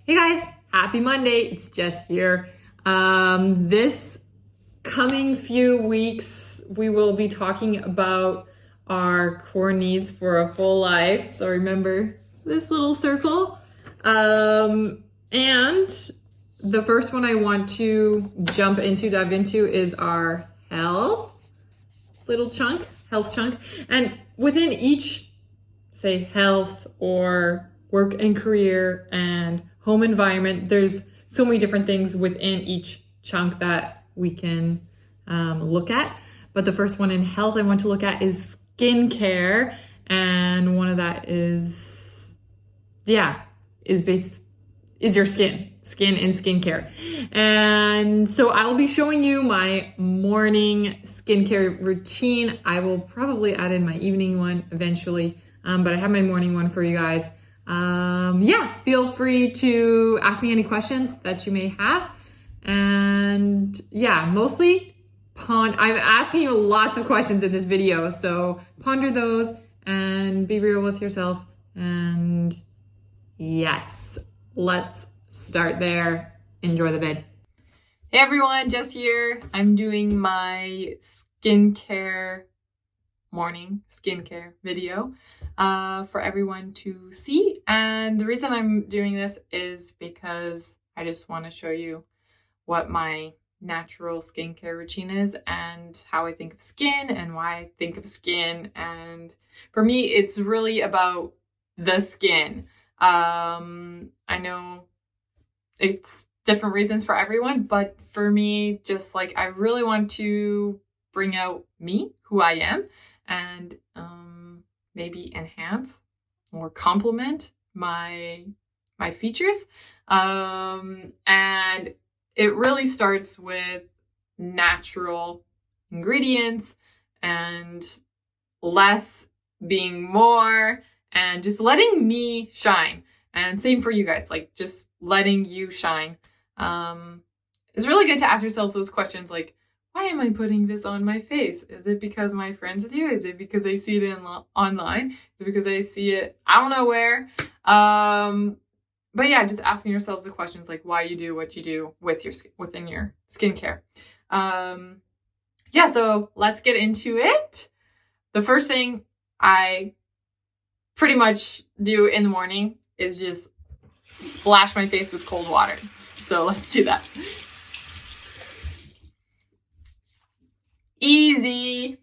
Hey guys, happy Monday. It's Jess here. This coming few weeks, we will be talking about our core needs for a full life. So remember this little circle. And the first one I want to dive into is our health chunk. And within each, say, health or work and career and home environment, there's so many different things within each chunk that we can look at. But the first one in health I want to look at is skincare. And one of that is your skin and skincare. And so I'll be showing you my morning skincare routine. I will probably add in my evening one eventually, but I have my morning one for you guys. Feel free to ask me any questions that you may have. And mostly I'm asking you lots of questions in this video, so ponder those and be real with yourself. And yes, let's start there. Enjoy the vid. Hey everyone, Jess here. I'm doing my morning skincare video for everyone to see. And the reason I'm doing this is because I just want to show you what my natural skincare routine is and how I think of skin and why I think of skin. And for me, it's really about the skin. I know it's different reasons for everyone, but for me, just like I really want to bring out me, who I am, and maybe enhance or complement my features. And it really starts with natural ingredients and less being more, and just letting me shine. And same for you guys, like just letting you shine. It's really good to ask yourself those questions like, why am I putting this on my face? Is it because my friends do? Is it because I see it online? Is it because I see it, I don't know where? But yeah, just asking yourselves the questions like why you do what you do within your skincare. So let's get into it. The first thing I pretty much do in the morning is just splash my face with cold water. So let's do that. Easy.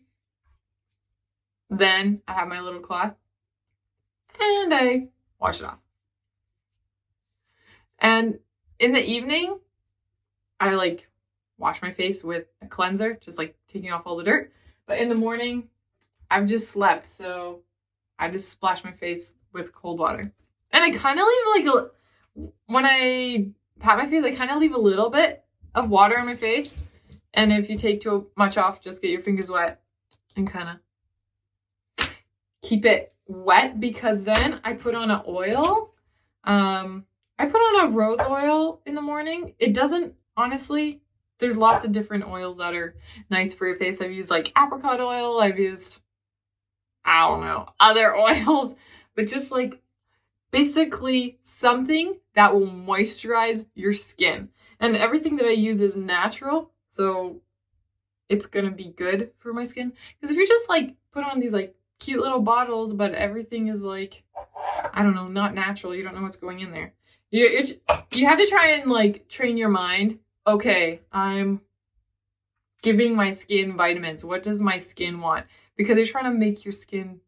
Then I have my little cloth and I wash it off. And in the evening, I wash my face with a cleanser, just taking off all the dirt. But in the morning, I've just slept, so I just splash my face with cold water. And I kind of leave when I pat my face, I kind of leave a little bit of water on my face. And if you take too much off, just get your fingers wet and kind of keep it wet, because then I put on an oil. I put on a rose oil in the morning. It doesn't, honestly, there's lots of different oils that are nice for your face. I've used apricot oil. I've used, I don't know, other oils, but just basically something that will moisturize your skin. And everything that I use is natural, so it's gonna be good for my skin. Because if you just put on these cute little bottles, but everything is I don't know, not natural, you don't know what's going in there. You have to try and train your mind. Okay, I'm giving my skin vitamins. What does my skin want? Because you're trying to make your skin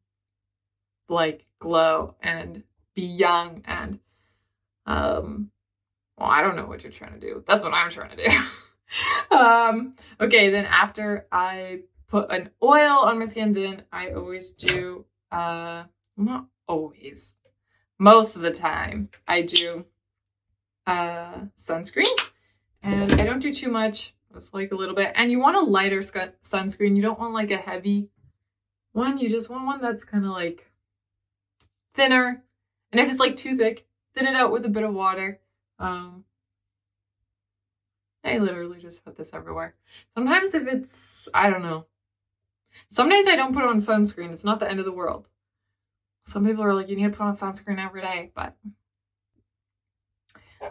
glow and be young and I don't know what you're trying to do. That's what I'm trying to do. Okay, then after I put an oil on my skin, then I always do not always, most of the time I do sunscreen. And I don't do too much, just a little bit. And you want a lighter sunscreen. You don't want a heavy one. You just want one that's kind of thinner. And if it's too thick, thin it out with a bit of water. I literally just put this everywhere. Sometimes if it's, I don't know. Some days I don't put on sunscreen. It's not the end of the world. Some people are like, you need to put on sunscreen every day, but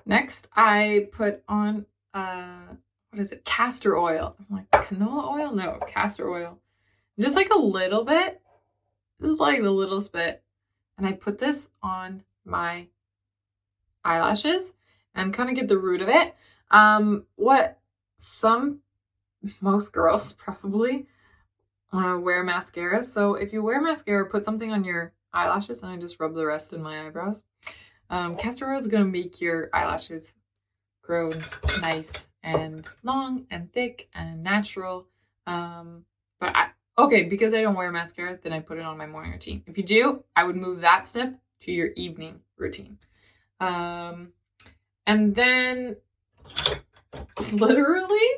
Next, I put on, what is it? Castor oil. I'm like, canola oil? No, castor oil. Just like a little bit. Just like the littlest bit. And I put this on my eyelashes and kind of get the root of it. What most girls probably wear mascara. So if you wear mascara, put something on your eyelashes, and I just rub the rest in my eyebrows. Castor oil is going to make your eyelashes grow nice and long and thick and natural. Because I don't wear mascara, then I put it on my morning routine. If you do, I would move that step to your evening routine. And then literally,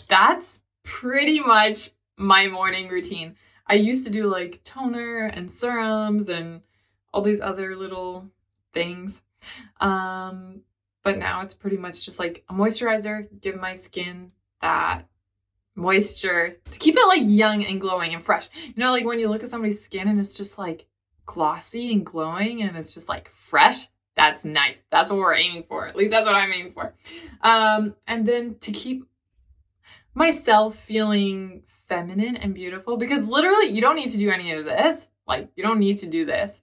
that's pretty much my morning routine. I used to do like toner and serums and all these other little things. But now it's pretty much just like a moisturizer, give my skin that moisture to keep it like young and glowing and fresh. You know, like when you look at somebody's skin and it's just like glossy and glowing and it's just like fresh, that's nice. That's what we're aiming for. At least that's what I'm aiming for. And then to keep myself feeling feminine and beautiful, because literally you don't need to do any of this. Like, you don't need to do this.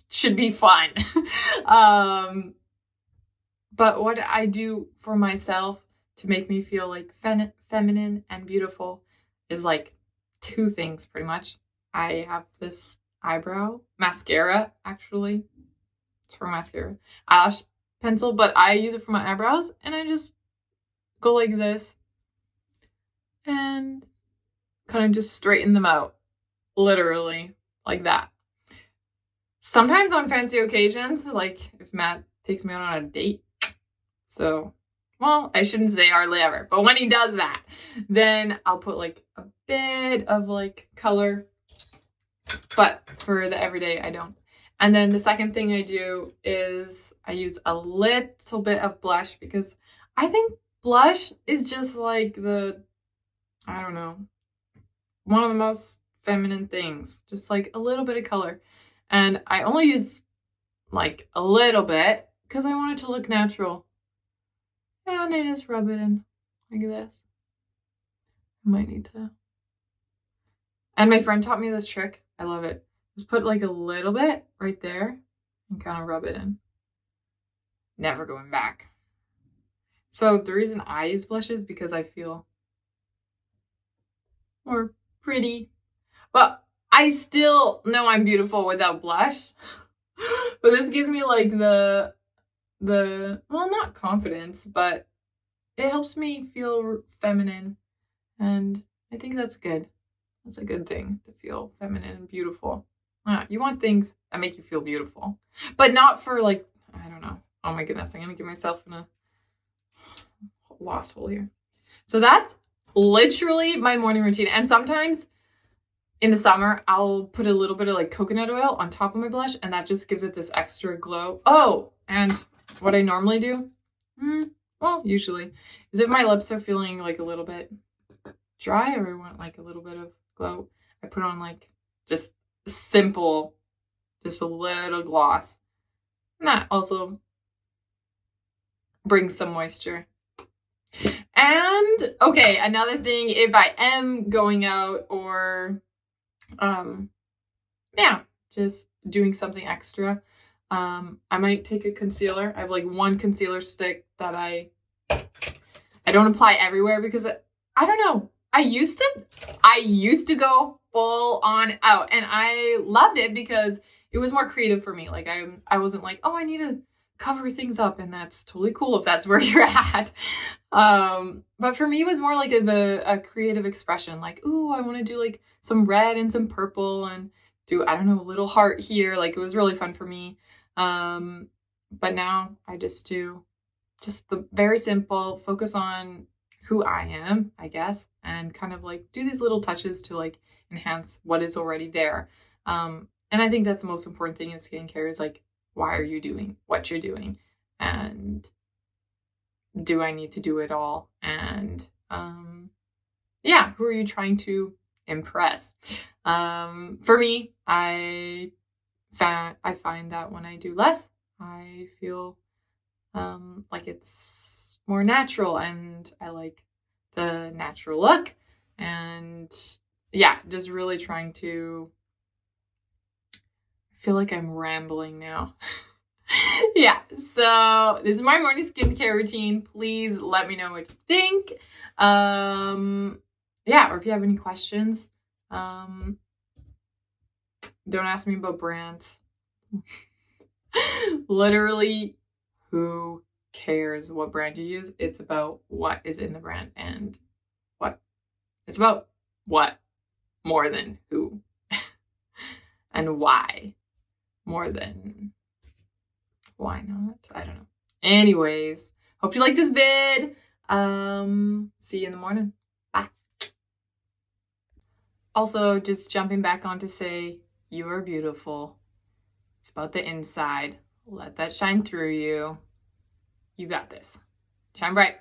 Should be fun. But what I do for myself to make me feel like feminine and beautiful is like two things pretty much. I have this eyebrow mascara, actually. It's for mascara. Eyelash pencil, but I use it for my eyebrows, and I just go like this and kind of just straighten them out. Literally, like that. Sometimes on fancy occasions, like if Matt takes me out on a date, so, well, I shouldn't say hardly ever, but when he does that, then I'll put like a bit of like color, but for the everyday, I don't. And then the second thing I do is I use a little bit of blush, because I think blush is just like I don't know, one of the most feminine things, just like a little bit of color. And I only use like a little bit because I want it to look natural. And I just rub it in like this. I might need to. And my friend taught me this trick. I love it. Just put like a little bit right there and kind of rub it in. Never going back. So the reason I use blush is because I feel more pretty. But I still know I'm beautiful without blush. But this gives me like the well, not confidence, but it helps me feel feminine, and I think that's good. That's a good thing, to feel feminine and beautiful. You want things that make you feel beautiful, but not for like, I don't know. Oh my goodness, I'm gonna get myself in a lost hole here. So that's literally my morning routine. And sometimes in the summer, I'll put a little bit of like coconut oil on top of my blush, and that just gives it this extra glow. Oh, and what I normally do, well, usually, is if my lips are feeling like a little bit dry or I want like a little bit of glow, I put on like just simple, just a little gloss. And that also brings some moisture. And, okay, another thing, if I am going out or, just doing something extra, I might take a concealer. I have like one concealer stick that I don't apply everywhere, because I don't know. I used to go full on out, and I loved it because it was more creative for me. Like I wasn't like, oh, I need to cover things up, and that's totally cool if that's where you're at. But for me, it was more like a creative expression. Like, ooh, I want to do like some red and some purple and do, I don't know, a little heart here. Like, it was really fun for me. But now I just do just the very simple, focus on who I am, I guess, and kind of like do these little touches to like enhance what is already there. And I think that's the most important thing in skincare, is like, why are you doing what you're doing? And do I need to do it all? And who are you trying to impress? For me, I find that when I do less, I feel like it's more natural, and I like the natural look. And yeah, just really trying to, I feel like I'm rambling now. Yeah, so this is my morning skincare routine. Please let me know what you think. Yeah, or if you have any questions, don't ask me about brands. Literally, who cares what brand you use? It's about what is in the brand, and what it's about what more than who and why more than why not. I don't know. Anyways, hope you like this vid. See you in the morning. Bye. Also, just jumping back on to say you are beautiful. It's about the inside. Let that shine through you. You got this. Shine bright.